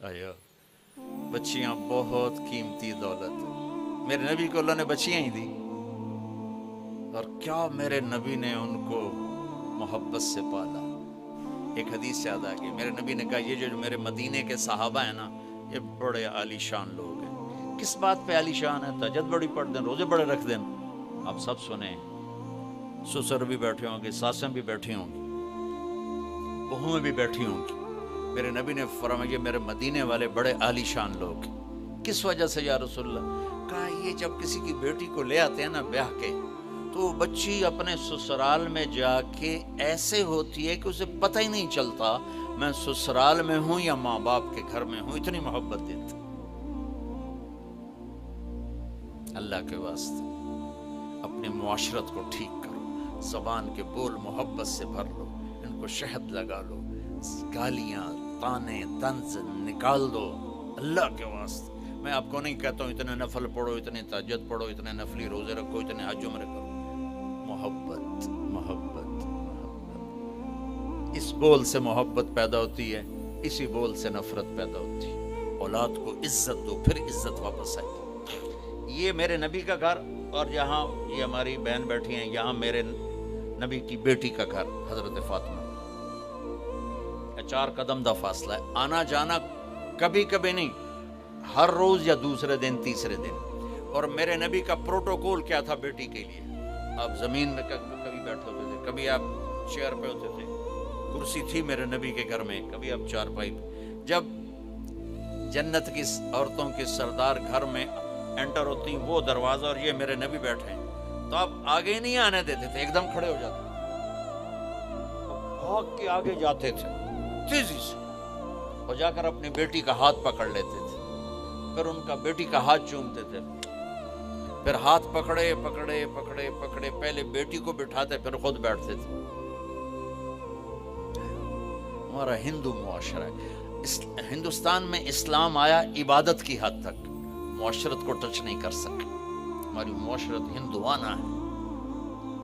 आया बच्चियां बहुत कीमती दौलत है। मेरे नबी को अल्लाह ने बच्चियां ही दी, और क्या मेरे नबी ने उनको मोहब्बत से पाला। एक हदीस याद आ गई, मेरे नबी ने कहा ये जो मेरे मदीने के सहाबा है ना, ये बड़े आलीशान लोग हैं। किस बात पे आलीशान है? तहज्जुद बड़ी पढ़ दें, रोजे बड़े रख दें। आप सब सुने, ससुर भी बैठे होंगे, सासें भी बैठी होंगी, बहुएं भी बैठी होंगी। मेरे नबी ने फरमाया मेरे मदीने वाले बड़े आलीशान लोग। किस वजह से या रसूलल्लाह? कहा ये जब किसी की बेटी को ले आते हैं ना ब्याह के, तो बच्ची अपने ससुराल में जाके ऐसे होती है कि उसे पता ही नहीं चलता मैं ससुराल में हूं या माँ बाप के घर में हूं, इतनी मोहब्बत देती। अल्लाह के वास्ते अपने मुआशरत को ठीक करो, ज़बान के बोल मोहब्बत से भर लो, इनको शहद लगा लो, गालियां ताने तंज निकाल दो अल्लाह के वास्ते। मैं आपको नहीं कहता हूँ इतने नफल पढ़ो, इतने तहज्जुद पढ़ो, इतने नफली रोजे रखो, इतने हज उम्र करो। मोहब्बत मोहब्बत मोहब्बत, इस बोल से मोहब्बत पैदा होती है, इसी बोल से नफरत पैदा होती है। औलाद को इज्जत दो, फिर इज्जत वापस आएगी। ये मेरे नबी का घर, और यहाँ ये हमारी बहन बैठी हैं, यहाँ मेरे नबी की बेटी का घर हजरत फातिमा। 4 कदम दा फासला है, आना जाना कभी कभी नहीं, हर रोज या दूसरे दिन तीसरे दिन। और मेरे नबी का प्रोटोकॉल क्या था बेटी के लिए? आप जमीन में कभी बैठे होते थे, कभी आप चेयर पे होते थे, कुर्सी थी मेरे नबी के घर में, कभी आप चारपाई पे। जब जन्नत की औरतों के सरदार घर में एंटर होती, वो दरवाजा और ये मेरे नबी बैठे हैं, तो आप आगे नहीं आने देते थे, एकदम खड़े हो जाते, भाग के आगे जाते थे तेजी से, और जाकर अपनी बेटी का हाथ पकड़ लेते थे, फिर उनका बेटी का हाथ चूमते थे, फिर हाथ पकड़े पकड़े पकड़े पकड़े पहले बेटी को बिठाते, फिर खुद बैठते थे। हमारा हिंदू मुआशरा है। हिंदुस्तान में इस्लाम आया इबादत की हद तक, मुआशरत को टच नहीं कर सका। हमारी मुआशरत हिंदुआना है।